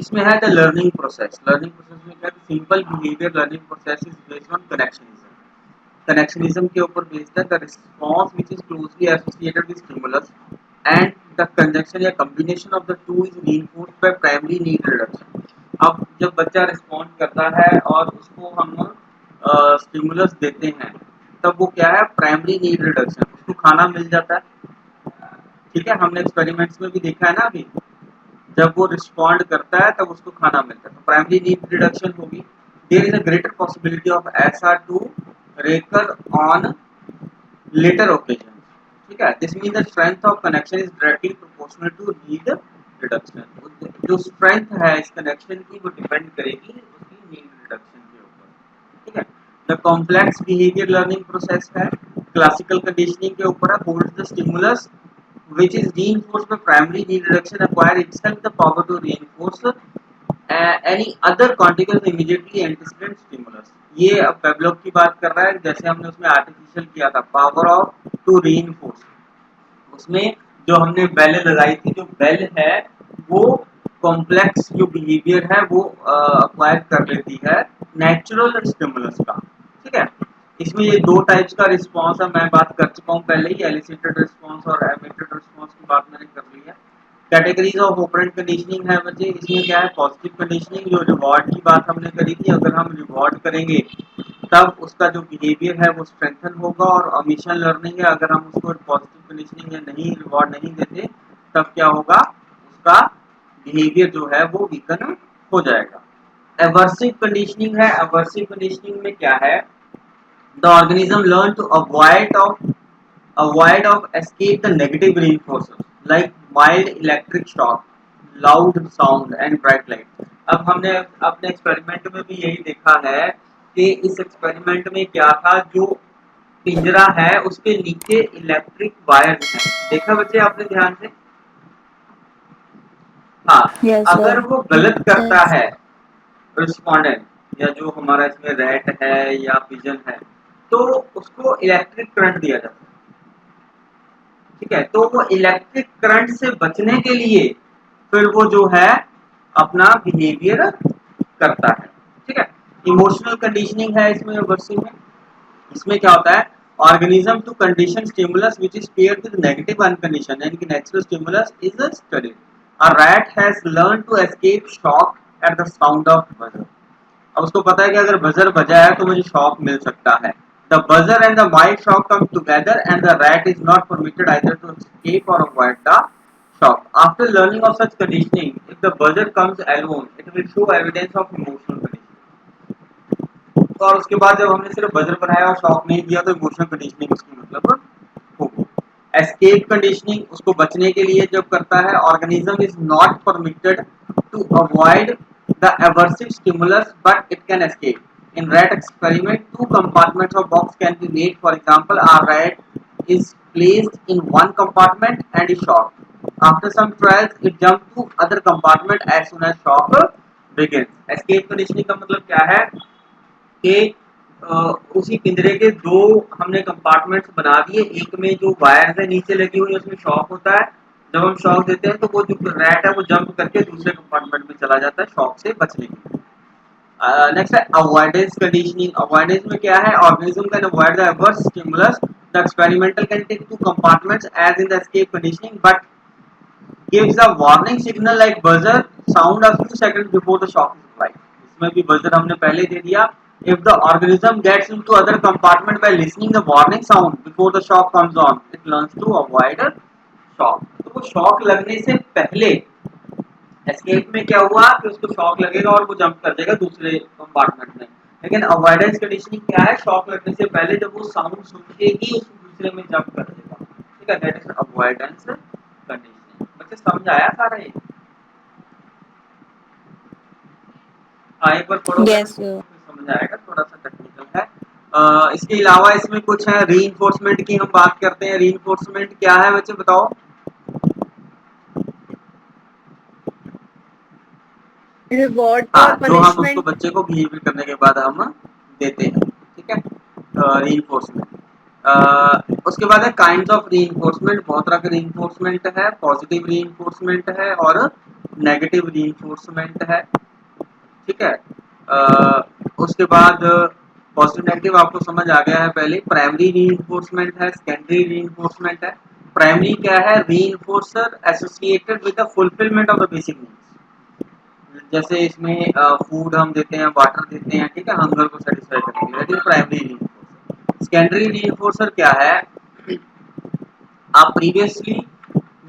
इसमें है the learning process. Learning process में क्या है, simple behaviour learning process is based on connectionism. Connectionism के ऊपर बेस्ड है the response which is closely associated with stimulus and the conjunction या combination of the two is reinforced by primary need reduction. अब जब बच्चा respond करता है और उसको हम स्टिमुलस देते हैं, तब वो क्या है, प्राइमरी नीड रिडक्शन, उसको खाना मिल जाता है। ठीक है, हमने एक्सपेरिमेंट्स में भी देखा है ना अभी, जब वो रिस्पॉन्ड करता है तब उसको खाना मिलता है, तो प्राइमरी नीड रिडक्शन होगी। There is a greater possibility of SR to recur on later occasion. ठीक है, this mean the strength of connection is directly proportional to need reduction. जो स्ट्रेंथ है इस कनेक्शन की वो डिपेंड करेगी उसकी नीड रिडक्शन के ऊपर। ठीक है, the complex behaviour learning process है, क्लासिकल कंडीशनिंग के ऊपर है, holds the stimulus which is reinforced by primary need reduction acquire itself the power to reinforce any other contiguous immediately antecedent stimulus। ये अब पेवलोव की बात कर रहा है, जैसे हमने उसमें आर्टिफिशियल किया था पावर ऑफ टू रीइंफोर्स, उसमें जो हमने बेल लगाई थी, जो बेल है वो कॉम्प्लेक्स जो बिहेवियर है वो अक्वायर कर लेती है नेचुरल स्टिमुलस का। ठीक है, इसमें ये दो टाइप्स का रिस्पांस है, मैं बात कर चुका हूँ पहले ही, एलिसिटेड रिस्पांस और एमिटेड रिस्पांस की बात मैंने कर ली है। कैटेगरीज ऑफ ऑपरेंट कंडीशनिंग है बच्चे, इसमें क्या है, पॉजिटिव कंडीशनिंग, जो रिवॉर्ड की बात हमने करी थी, अगर हम रिवॉर्ड करेंगे तब उसका जो बिहेवियर है वो स्ट्रेंथन होगा, और ओमिशन लर्निंग है, अगर हम उसको पॉजिटिव कंडीशनिंग या नहीं रिवॉर्ड नहीं देते तब क्या होगा, उसका बिहेवियर जो है वो वीकन हो जाएगा। एवर्सिव कंडीशनिंग है, एवर्सिव कंडीशनिंग में क्या है, the organism learn to avoid of escape the negative reinforcers like mild electric shock, loud sound and bright light। अब हमने अपने एक्सपेरिमेंट में भी यही देखा है कि इस एक्सपेरिमेंट में क्या था, जो पिंजरा है उसके नीचे इलेक्ट्रिक वायर्स हैं, देखा बच्चे आपने ध्यान से। हाँ, Yes, अगर sir. वो गलत करता Yes. है रिस्पोंडेंट, या जो हमारा इसमें रैट है या पिजन है, तो उसको इलेक्ट्रिक करंट दिया जाता है। ठीक है, तो वो इलेक्ट्रिक करंट से बचने के लिए फिर वो जो है अपना बिहेवियर करता है। ठीक है, इमोशनल कंडीशनिंग है इसमें वर्सी में। इसमें क्या होता है, organism to condition stimulus which is paired with negative uncondition, यानी कि natural stimulus is studied. A rat has learn to escape shock at the sound of buzzer. अब उसको पता है कि अगर बजर बजा है तो मुझे शॉक मिल सकता है। The buzzer and the mild shock come together and the rat is not permitted either to escape or avoid the shock. After learning of such conditioning, if the buzzer comes alone, it will show evidence of emotional conditioning। तो और उसके बाद जब हमने सिर्फ buzzer बनाया और shock नहीं दिया तो इमोशनल कंडीशनिंग उसकी मतलब होगी। एस्केप कंडीशनिंग उसको बचने के लिए जब करता है, organism is not permitted to avoid the aversive stimulus but it can escape. In rat experiment, two compartments of box can be made. For example, a rat is placed in one compartment and is shocked. After some trials, it jumps to other compartment as soon as shock begins. Escape conditioning का मतलब क्या है कि उसी पिंजरे के दो हमने कंपार्टमेंट्स बना दिए, एक में जो वायर्स है नीचे लगी हुई उसमें शॉक होता है, जब हम शॉक देते हैं तो वो जो रैट है वो जंप करके दूसरे कंपार्टमेंट में चला जाता है शॉक से बचने के लिए। नेक्स्ट है अवॉइडेंस कंडीशनिंग। अवॉइडेंस में क्या है, organism can avoid the adverse stimulus, the experimental can take two compartments as in the escape conditioning but gives a warning signal like buzzer sound a few seconds before the shock is applied। इसमें भी buzzer हमने पहले दे दिया। If the organism gets into other compartment by listening the warning sound before the shock comes on, it learns to avoid shock। तो वो shock लगने से पहले एस्केप में क्या हुआ कि उसको शॉक लगेगा और वो जंप कर जाएगा दूसरे कंपार्टमेंट में। लेकिन अवॉइडेंस कंडीशनिंग क्या है, शॉक लगने से पहले जब वो साउंड सुनेगी उस दूसरे में जंप कर देगा। ठीक है, दैट इज अवॉइडेंस कंडीशनिंग। बच्चे समझ आया सारा ये? हाँ, एक बार पढ़ोगे ना Yes, तो sir. समझ आएगा, थोड़ा सा टेक्निकल है। इसके अलावा इसमें कुछ है रीइंफोर्समेंट की हम बात करते हैं। रीइंफोर्समेंट क्या है बच्चे बताओ? Reward हाँ, or जो हम उसको punishment? बच्चे को बिहेवियर करने के बाद हम देते हैं। ठीक है, रीइंफोर्समेंट। उसके बाद है काइंड्स ऑफ रीइंफोर्समेंट। बहुत तरह के रीइंफोर्समेंट है, पॉजिटिव रीइंफोर्समेंट है और नेगेटिव रीइंफोर्समेंट है, ठीक है। उसके बाद पॉजिटिव नेगेटिव आपको समझ आ गया है। पहले प्राइमरी रीइंफोर्समेंट है, सेकेंडरी रीइंफोर्समेंट है। प्राइमरी क्या है? Reinforcer associated with the fulfilment of the basic needs. जैसे इसमें फूड हम देते हैं, वाटर देते हैं, ठीक है, हंगर को सेटिस्फाई करने के लिए, दैट इज प्राइमरी रीइंफोर्सर। सेकेंडरी रीइंफोर्सर क्या है? आप previously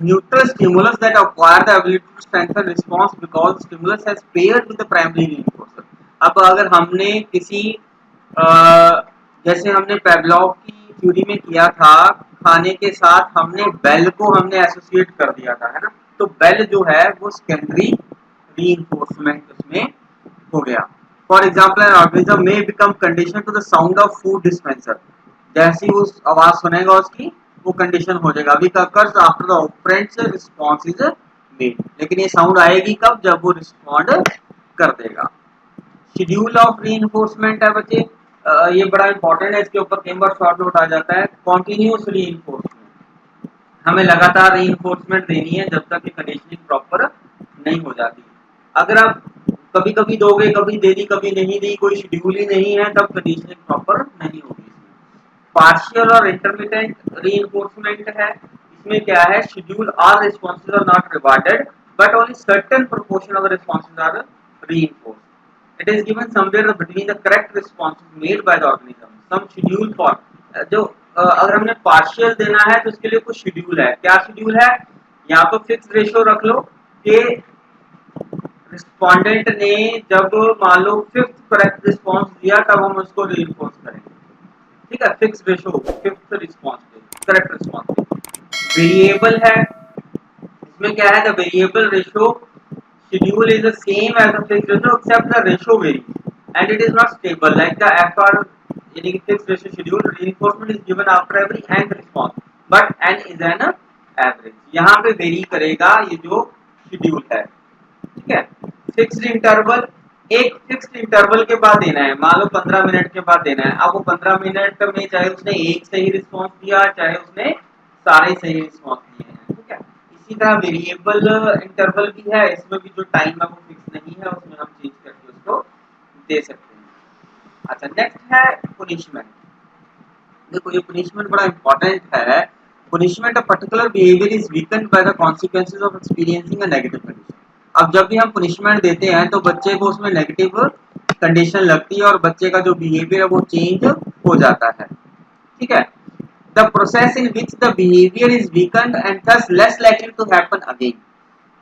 neutral stimulus that acquire the ability to strengthen response because stimulus has paired with the primary reinforcer। अब अगर हमने किसी जैसे हमने पेवलोव की थ्योरी में किया था, खाने के साथ हमने बेल को हमने एसोसिएट कर दिया था, है ना। तो बेल जो है वो सेकेंडरी रीइंफोर्समेंट उसमें हो गया। For example an organism may become condition to the sound of food dispenser. जैसी उस आवाज सुनेगा उसकी वो कंडीशन हो जाएगा। अभी occurs आफ्टर द ऑपरेंट से रिस्पॉन्स इज मेड। लेकिन ये साउंड आएगी कब? जब वो रिस्पॉन्ड कर देगा। शेड्यूल ऑफ रीइंफोर्समेंट है बच्चे, ये बड़ा इंपॉर्टेंट है, इसके ऊपर कई बार शॉर्ट नोट आ जाता है। कॉन्टिन्यूस रीइंफोर्समेंट, हमें लगातार रीइंफोर्समेंट देनी है जब तक कि कंडीशनिंग प्रॉपर नहीं हो जाती। अगर आप कभी कभी दोगे, कभी दे दी, कभी नहीं दी, कोई शेड्यूल ही नहीं है, तब कंडीशनिंग प्रॉपर नहीं होगी। पार्शियल और इंटरमिटेंट रीइंफोर्समेंट है। इसमें क्या है? Schedule are responses are not rewarded but only certain proportion of the responses are reinforced. It is given somewhere between the correct responses made by the organism. Some schedule for जो अगर हमने partial देना है तो उसके लिए कुछ schedule है। क्या शेड्यूल है? या तो फिक्स रेशियो रख लो कि रिस्पोंडेंट ने जब मान लो फिफ्थ करेक्ट रिस्पॉन्स दिया तब हम उसको रीइंफोर्स करेंगे, ठीक है। फिक्स रेशियो फिफ्थ रिस्पॉन्स पे, करेक्ट रिस्पॉन्स पे। वेरिएबल है, इसमें क्या है? The variable ratio schedule is the same as the fixed ratio except the ratio varies and it is not stable like the FR यानी कि fixed ratio schedule reinforcement is given after every n response but n is an average। यहाँ पे very करेगा ये जो schedule है, ठीक है। फिक्स्ड इंटरवल, एक फिक्स्ड इंटरवल के बाद देना है, मान लो 15 मिनट के बाद देना है। अब वो 15 मिनट में चाहे उसने एक सही रिस्पॉन्स दिया चाहे उसने सारे सही रिस्पॉन्स दिए हैं, ठीक है। इसी तरह वेरिएबल इंटरवल भी है, इसमें भी जो टाइम है वो फिक्स नहीं है, उसमें हम चेंज करके उसको दे सकते हैं। अच्छा, नेक्स्ट है पनिशमेंट। देखो ये पनिशमेंट बड़ा इंपॉर्टेंट है। Punishment of particular behaviour is weakened by the consequences of experiencing a negative condition. अब जब भी हम पनिशमेंट देते हैं तो बच्चे को उसमें नेगेटिव कंडीशन लगती है और बच्चे का जो बिहेवियर है वो चेंज हो जाता है, ठीक है। The process in which the behaviour is weakened and thus less likely to happen again.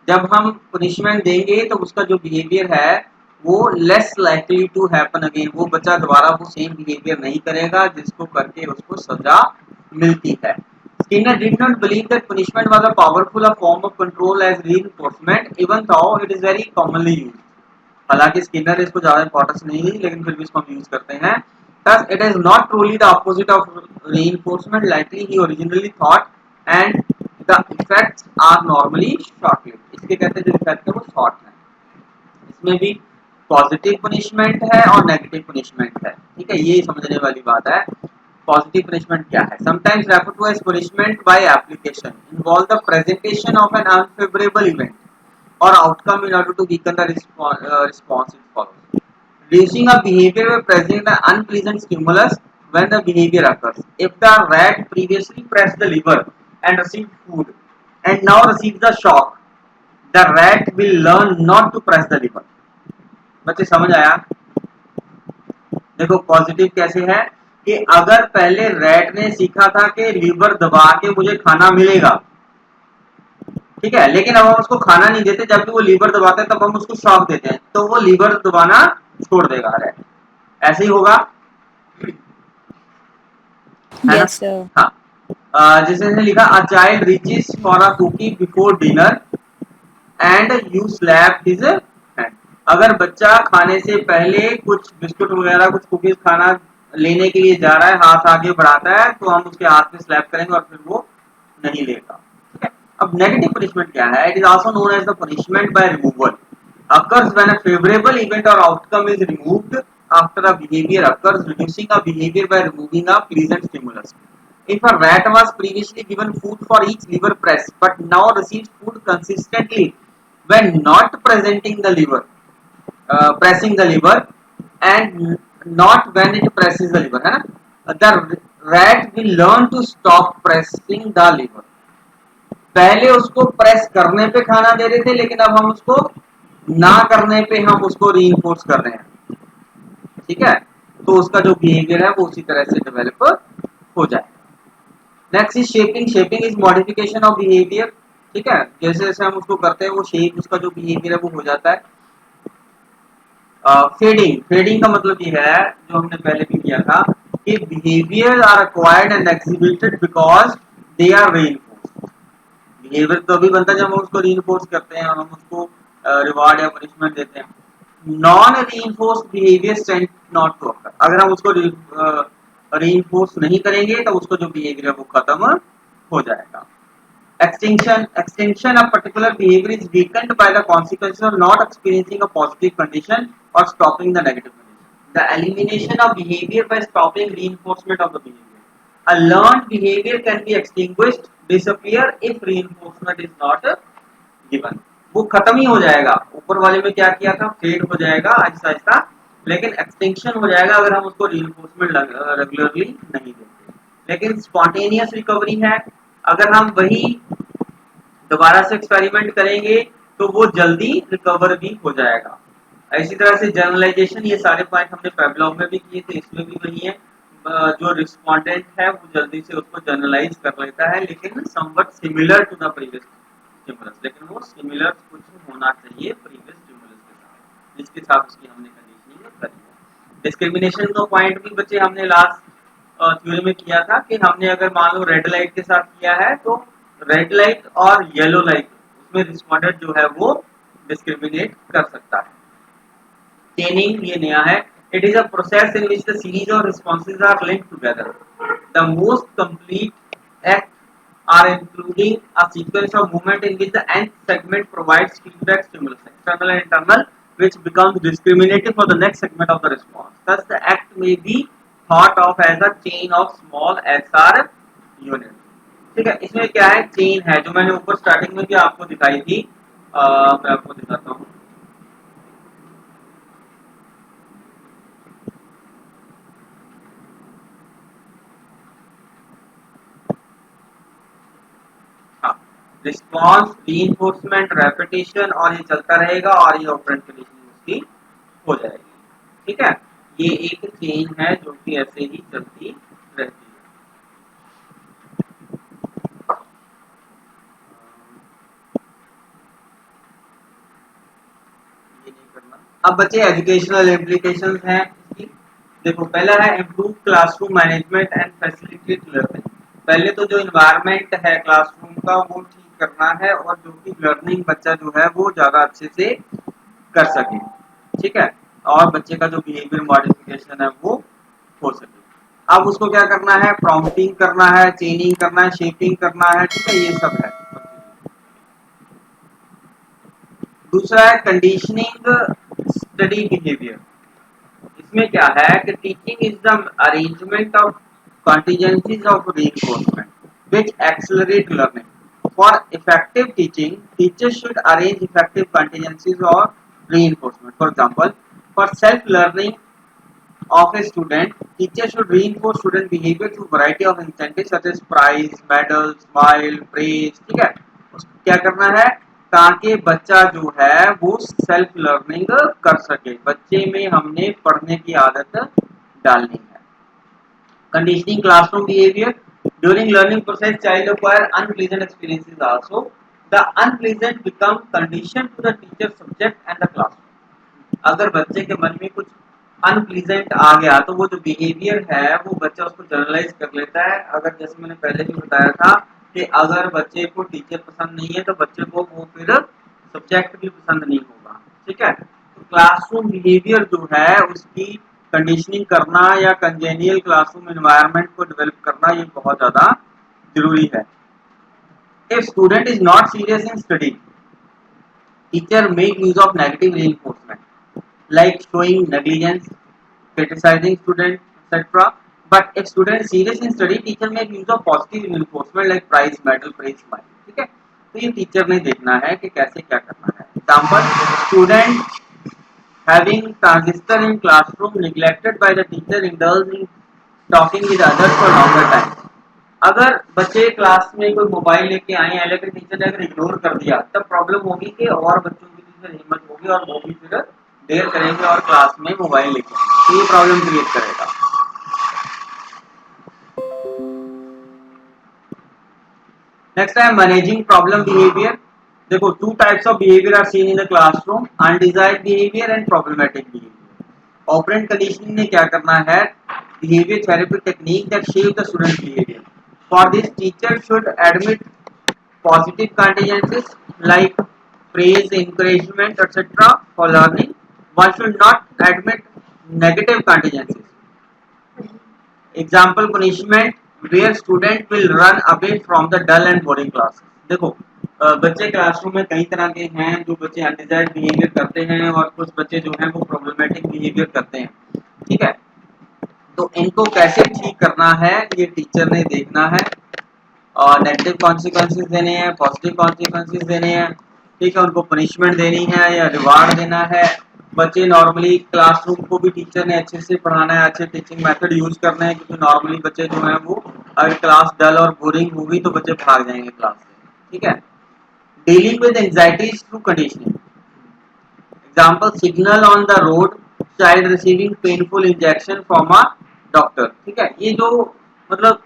जब हम पनिशमेंट देंगे तो उसका जो बिहेवियर है वो less likely to happen again, वो बच्चा दोबारा वो सेम बिहेवियर नहीं करेगा जिसको करके उसको सजा मिलती है। Skinner did not believe that punishment was a powerful form of control as reinforcement, even though it is very commonly used। हालांकि स्किनर इसको ज्यादा इंपॉर्टेंस नहीं दी लेकिन फिर भी इसको हम यूज करते हैं। Thus, it is not truly the opposite of reinforcement likely he originally thought, and the effects are normally short-lived। इसके कहते हैं जो इफेक्ट है वो शॉर्ट है। इसमें भी पॉजिटिव पनिशमेंट है और नेगेटिव पनिशमेंट है, ठीक है, ये समझने वाली बात है। पॉजिटिव पनिशमेंट क्या है? Sometimes refer to as punishment by application involve the presentation of an unfavourable event or outcome in order to weaken the response it follows. Reducing a behavior by presenting an unpleasant stimulus when the behavior occurs. If the rat previously pressed the lever and received food and now receives the shock, the rat will learn not to press the lever। बच्चे समझ आया? देखो positive कैसे है कि अगर पहले rat ने सीखा था कि लीवर दबा के मुझे खाना मिलेगा, ठीक है, लेकिन अब हम उसको खाना नहीं देते, जब भी वो लीवर दबाता है तब हम उसको शॉक देते हैं तो वो लीवर दबाना छोड़ देगा रैट। ऐसे ही होगा, है ना? हाँ, जैसे लिखा a child reaches for a cookie before dinner and you slap his hand. अगर बच्चा खाने से पहले कुछ बिस्कुट वगैरह कुछ कुकीज खाना लेने के लिए जा रहा है, हाथ आगे बढ़ाता है तो हम उसके हाथ में स्लैप करेंगे और फिर वो नहीं लेगा। अब नेगेटिव पनिशमेंट क्या है? It is also known as the punishment by removal occurs when a favorable event or outcome is removed after a behavior occurs, reducing a behavior by removing a pleasant stimulus। If a rat was previously given food for each lever press but now receives food consistently when not presenting the lever, pressing the lever, and not when it presses the lever, है ना. The rat will learn to stop pressing the lever. पहले उसको press करने पे खाना दे रहे थे, लेकिन अब हम उसको ना करने पे हम उसको रीइंफोर्स कर रहे हैं. ठीक है, तो उसका जो बिहेवियर है वो उसी तरह से डेवलप हो जाए. Next is shaping. Shaping is modification of behaviour. ठीक है, जैसे जैसे हम उसको करते हैं वो शेप, उसका जो बिहेवियर है वो हो जाता है. फेडिंग. फेडिंग का मतलब ये है, जो हमने पहले भी किया था, कि behaviour are acquired and exhibited because they are reinforced. Behaviour तो अभी बनता है जब हम उसको रीइंफोर्स करते हैं और हम उसको रिवार्ड या पनिशमेंट देते हैं. Non reinforced behaviour tend not to occur. अगर हम उसको रीइंफोर्स नहीं करेंगे तो उसको जो बिहेवियर है वो खत्म हो जाएगा. Extinction. Extinction of particular behavior is weakened by the consequences of not experiencing a positive condition or stopping the negative condition. The elimination of behavior by stopping reinforcement of the behavior. A learned behavior can be extinguished, disappear if reinforcement is not given. वो खत्म ही हो जाएगा. ऊपर वाले में क्या किया था, फेड हो जाएगा आहिस्ता आहिस्ता, लेकिन एक्सटिंक्शन हो जाएगा अगर हम उसको reinforcement रेगुलरली नहीं देंगे. लेकिन स्पॉन्टेनियस रिकवरी है, अगर हम वही दोबारा से एक्सपेरिमेंट करेंगे तो वो जल्दी रिकवर भी हो जाएगा. इसी तरह से जनरलाइजेशन, ये सारे पॉइंट हमने पेवलॉव में भी किए थे, इसमें भी वही है. जो रिस्पोंडेंट है वो जल्दी से उसको जनरलाइज कर लेता है, लेकिन somewhat similar to the previous stimulus. लेकिन वो सिमिलर कुछ होना चाहिए प्रीवियस स्टिमुलस के साथ, जिसके साथ उसकी हमने कंडीशनिंग करी है. डिस्क्रिमिनेशन का पॉइंट भी बच्चे हमने लास्ट थ्योरी में किया था, कि हमने अगर मान लो रेड लाइट के साथ किया है तो रेड लाइट और येलो लाइट, उसमें रिस्पोंडेंट जो है वो डिस्क्रिमिनेट कर सकता है. चेनिंग ये नया है. It is a process in which the series of responses are linked together. The most complete act are including a sequence of movement in which the nth segment provides feedback stimulus, external and internal, which becomes discriminative for the next segment of the response. Thus, the act may be thought of as a chain of small SR units. ठीक है, इसमें क्या है, chain है, जो मैंने ऊपर starting में भी आपको दिखाई थी. मैं आपको दिखाता हूँ. हाँ, रिस्पॉन्स, रीइंफोर्समेंट, रेपिटेशन, और ये चलता रहेगा और ये ऑपरेंट कंडीशनिंग उसकी हो जाएगी. ठीक है, ये एक चेन है जो कि ऐसे ही चलती रहती है. अब बच्चे एजुकेशनल इम्प्लीकेशंस हैं इसकी. देखो, पहला है improve classroom management and facilitate learning. पहले तो जो इन्वायरमेंट है क्लासरूम का वो ठीक करना है, और जो कि लर्निंग बच्चा जो है वो ज़्यादा अच्छे से कर सके. ठीक है, और बच्चे का जो बिहेवियर मॉडिफिकेशन है वो हो सके. अब उसको क्या करना है, प्रॉम्प्टिंग करना है, चेनिंग करना है, शेपिंग करना है. ठीक है, ये सब है. दूसरा है कंडीशनिंग स्टडी बिहेवियर. इसमें क्या है कि teaching is the arrangement of contingencies of reinforcement which accelerate learning. For effective teaching, teachers should arrange effective contingencies or reinforcement. For example, for self-learning of a student, teachers should reinforce student behavior through variety of incentives such as prize, medal, smile, praise. ठीक है, क्या करना है, ताकि बच्चा जो है वो सेल्फ लर्निंग कर सके. बच्चे में हमने पढ़ने की आदत डालनी है. Conditioning classroom behaviour. During learning process child acquire unpleasant experiences also. The unpleasant become condition to the teacher, subject and the classroom. अगर बच्चे के मन में कुछ अनप्लीजेंट आ गया तो वो जो बिहेवियर है वो बच्चा उसको जनरलाइज कर लेता है. अगर जैसे मैंने पहले भी बताया था कि अगर बच्चे को टीचर पसंद नहीं है तो बच्चे को वो फिर सब्जेक्ट भी पसंद नहीं होगा. ठीक है, तो क्लासरूम बिहेवियर जो है उसकी कंडीशनिंग करना या कंजेनियल क्लासरूम एनवायरनमेंट को डेवलप करना ये बहुत ज़्यादा जरूरी है. If student is not serious in study, teacher make use of negative reinforcement like showing negligence, criticizing student, etc. But if student is serious in study, teacher make use of positive reinforcement like prize, medal, praise, smile. ठीक है, तो ये teacher ने देखना है कि कैसे क्या करना है. Example, student having transistor in classroom neglected by the teacher indulged in talking with others for longer time. अगर बच्चे क्लास में कोई मोबाइल लेके आए हैं लेकिन टीचर ने अगर इग्नोर कर दिया तब प्रॉब्लम होगी कि और बच्चों की भी फिर हिम्मत होगी और वो भी फिर देर करेंगे और क्लास में मोबाइल लेके तो ये प्रॉब्लम क्रिएट करेगा। नेक्स्ट है मैनेजिंग प्रॉब्लम बिहेवियर। देखो two types of behaviour are seen in the classroom, undesired behaviour and problematic behaviour. Operant conditioning ने क्या करना है, behaviour therapy technique that shape the student behaviour. For this teacher should admit positive contingencies like praise, encouragement, etc. for learning. One should not admit negative contingencies. Example punishment where student will run away from the dull and boring class. देखो बच्चे classroom में कई तरह के हैं, जो बच्चे undesired behaviour करते हैं और कुछ बच्चे जो हैं वो प्रॉब्लमेटिक बिहेवियर करते हैं, ठीक है। तो इनको कैसे ठीक करना है ये टीचर ने देखना है और नेगेटिव कॉन्सिक्वेंसेस देने हैं, पॉजिटिव कॉन्सिक्वेंसेस देने हैं, ठीक है। उनको पनिशमेंट देनी है या रिवार्ड देना है। बच्चे नॉर्मली क्लासरूम को भी टीचर ने अच्छे से पढ़ाना है, अच्छे टीचिंग मेथड यूज करना है, क्योंकि नॉर्मली बच्चे जो हैं वो अगर क्लास डल और बोरिंग होगी तो बच्चे भाग जाएंगे क्लास से, ठीक है। Dealing with anxieties through conditioning. Example signal on the road, child receiving painful injection from a doctor, ठीक है। ये जो मतलब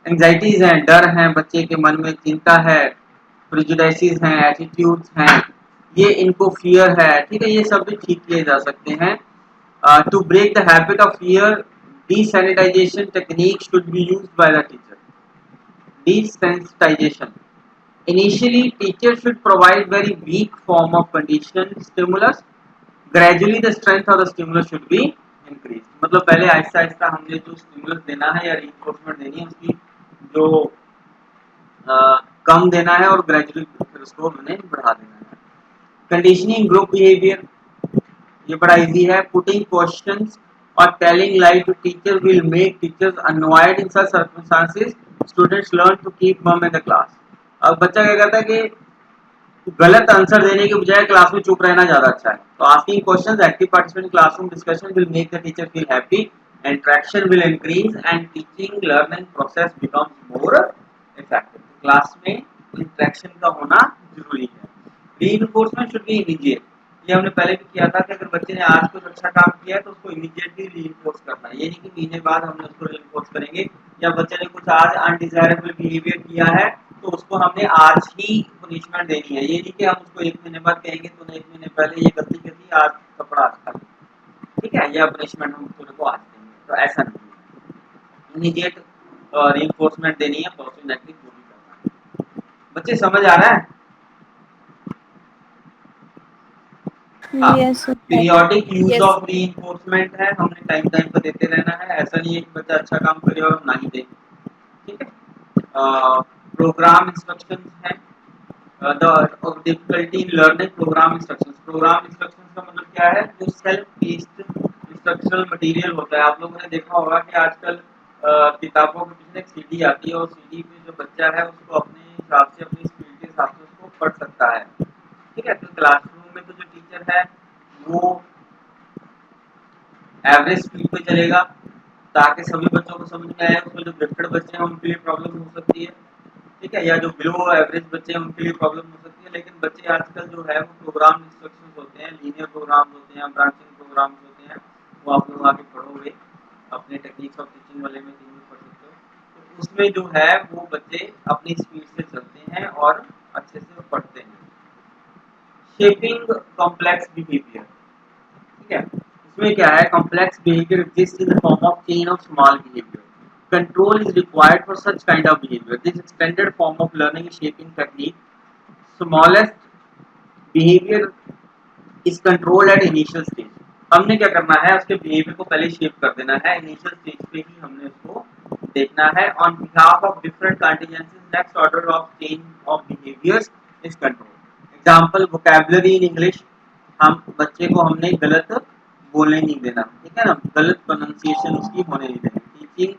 एंजाइटीज हैं, डर हैं, बच्चे के मन में चिंता है, प्रेजुडिसेस हैं, एटीट्यूड्स हैं, ये इनको फियर है, ठीक है। ये सब भी ठीक किए जा सकते हैं। To break the habit of fear, desensitization technique should be used by the teacher. Desensitization. Initially, teacher should provide very weak form of condition stimulus. Gradually, the strength of the stimulus should be increased. मतलब पहले आहिस्ता आहिस्ता हमने जो stimulus देना है या reinforcement देनी है उसकी जो कम देना है और ग्रेजुअली फिर उसको हमने बढ़ा देना है। कंडीशनिंग ग्रुप बिहेवियर, ये बड़ा इजी है। पुटिंग क्वेश्चंस और telling lie to teacher will make teachers annoyed in such circumstances, students learn to keep mum in the class. अब बच्चा क्या करता है कि गलत आंसर देने के बजाय क्लास में चुप रहना ज्यादा अच्छा है। तो asking questions, active participation in classroom discussion will make the teacher feel happy, interaction will increase and teaching learning process becomes more effective. Class में इंटरेक्शन का होना जरूरी है। Reinforcement should be immediate. ये हमने पहले भी किया था कि अगर बच्चे ने आज कुछ अच्छा काम किया है तो उसको इमीडिएटली रीइंफोर्स करना है, ये नहीं कि महीने बाद हमने उसको रीइंफोर्स करेंगे। या बच्चे ने कुछ आज अनडिजायरेबल बिहेवियर किया है तो उसको हमने आज ही पनिशमेंट देनी है, ये नहीं कि हम उसको एक महीने बाद कहेंगे तूने एक महीने पहले ये गलती कर दी, आज कपड़ा आज खा, ठीक है, या पनिशमेंट हम तुझे को आज देंगे, तो ऐसा नहीं है। इमीडिएट रीइंफोर्समेंट देनी है, पॉजिटिव नेगेटिव जो भी करना है। बच्चे समझ आ रहा है? हाँ, Yes, sir. Periodic use Yes. Of reinforcement है, हमने टाइम टाइम पर देते रहना है। ऐसा नहीं है कि बच्चा अच्छा काम करे और हम ना ही दें, ठीक है। प्रोग्राम इंस्ट्रक्शंस है, the difficulty in learning programme instructions. Programme instructions का मतलब क्या है, जो सेल्फ बेस्ड इंस्ट्रक्शनल मटेरियल होता है। आप लोगों ने देखा होगा कि आजकल किताबों के पीछे एक सीडी आती है और सीडी पे जो बच्चा है उसको अपने हिसाब से अपनी स्पीड के हिसाब से उसको पढ़ सकता है, ठीक है। तो क्लासरूम में तो जो टीचर है वो एवरेज स्पीड पे चलेगा ताकि सभी बच्चों को समझ में आए। उसमें जो गिफ्टेड बच्चे हैं उनके लिए प्रॉब्लम हो सकती है, ठीक है, या जो बिलो एवरेज बच्चे हैं उनके लिए प्रॉब्लम हो सकती है। लेकिन बच्चे आजकल जो है वो प्रोग्राम इंस्ट्रक्शंस होते हैं, लीनियर प्रोग्राम्स होते हैं, ब्रांचिंग प्रोग्राम्स होते हैं, वो आप लोग आगे पढ़ोगे अपने टेक्निक्स ऑफ टीचिंग वाले में तीन पढ़ सकते हो। तो उसमें जो है वो बच्चे अपनी स्पीड से चलते हैं और अच्छे से पढ़ते हैं। शेपिंग कॉम्प्लेक्स बिहेवियर, ठीक है। इसमें क्या है, complex behaviour exist in the form of chain of small behaviour. Control is required for such kind of behaviour. This extended form of learning shaping technique, smallest behaviour is control at initial stage. हमने क्या करना है, उसके behaviour को पहले shape कर देना है, इनिशियल स्टेज पे ही हमने उसको देखना है। On behalf of different contingencies, next order of chain of behaviours is control. Example, vocabulary in English, हम बच्चे को हमने गलत बोलने नहीं देना, ठीक है ना, गलत प्रोनाउंसिएशन उसकी होने नहीं देनी। Teaching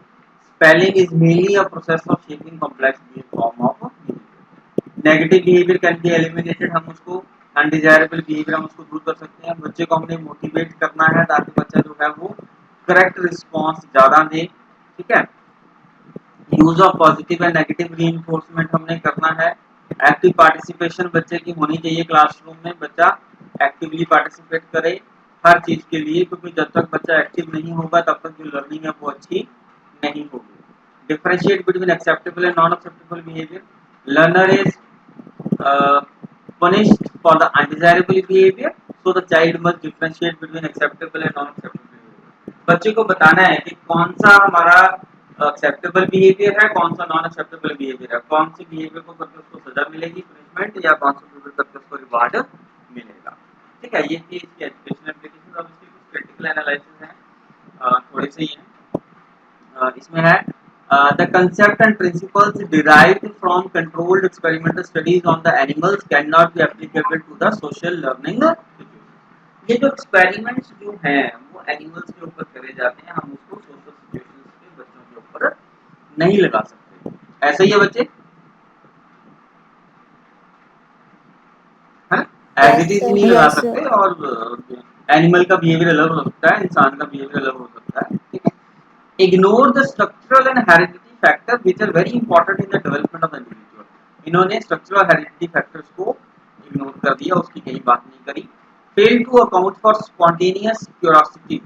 spelling is mainly a process of shaping complex form of behaviour. Negative behaviour can be eliminated, हम उसको अनडिजायरेबल बिहेवियर हम उसको दूर कर सकते हैं। बच्चे को हमने मोटिवेट करना है ताकि बच्चा जो है वो करेक्ट रिस्पॉन्स ज़्यादा दे, ठीक है। Use of positive and negative reinforcement हमने करना है। एक्टिव पार्टिसिपेशन बच्चे की होनी चाहिए क्लासरूम में, बच्चा एक्टिवली पार्टिसिपेट करे हर चीज के लिए, क्योंकि जब तक बच्चा एक्टिव नहीं होगा तब तक जो लर्निंग है वो अच्छी नहीं होगी। Differentiate between acceptable and non acceptable behaviour, learner is punished for the undesirable behavior, so the child must differentiate between acceptable and non acceptable behavior। बच्चे को बताना है कि कौन सा हमारा एक्सेप्टेबल बिहेवियर है, कौन सा नॉन एक्सेप्टेबल बिहेवियर है, कौन सी बिहेवियर को करके उसको सजा मिलेगी पनिशमेंट, या कौन सा बिहेवियर करके उसको रिवार्ड मिलेगा, ठीक है। ये थी इसकी एजुकेशन एप्लीकेशन। अब इसके कुछ प्रैक्टिकल एनालिसिस हैं, थोड़े से ही हैं। इसमें है the concept and principles derived from controlled experimental studies on the animals cannot be applicable to the social learning situations। ये जो एक्सपेरिमेंट्स जो हैं वो एनिमल्स के ऊपर करे जाते हैं, हम उसको सोशल सिचुएशंस के बच्चों के ऊपर नहीं लगा सकते। ऐसा ही है बच्चे, है as Yes, it is sir. नहीं लगा Yes, सकते, sir. और एनिमल का बिहेवियर अलग हो सकता है, इंसान का बिहेवियर अलग हो सकता है, ठीक है। Ignore the structural and hereditary factors which are very important in the development of the individual। इन्होंने structural और hereditary factors को ignore कर दिया, उसकी कहीं बात नहीं करी। Fail to account for spontaneous curiosity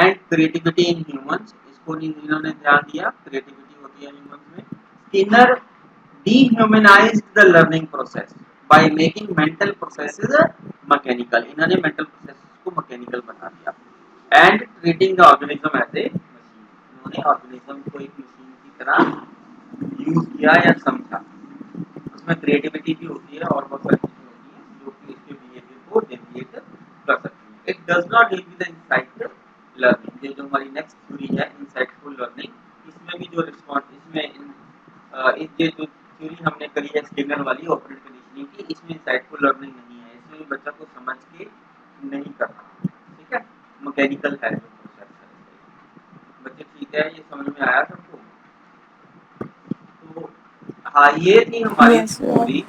and creativity in humans, इसको नहीं इन्होंने ध्यान दिया, creativity होती है humans में। Skinner dehumanized the learning process by making mental processes mechanical, इन्होंने mental processes को mechanical बना दिया। And treating the organism as a machine, उन्होंने organism को एक machine की तरह यूज किया या समझा। उसमें क्रिएटिविटी भी होती है और बहुत सारी चीजें होती हैं जो कि इसके बिहेवियर को डेविएट कर सकती हैं। It does not deal with insight learning, ये जो हमारी नेक्स्ट थ्योरी है इनसाइटफुल लर्निंग, इसमें भी जो रिस्पॉन्स इसमें ये जो थ्योरी हमने करी है स्किनर वाली ऑपरेट कंडीशनिंग की, इसमें इनसाइटफुल लर्निंग नहीं है, इसमें बच्चा को समझ के नहीं करना, ठीक है, मैकेनिकल है जो प्रोसेस है। बच्चे ठीक है, ये समझ में आया सबको? तो हाँ, ये थी हमारी Yes, sir. थ्योरी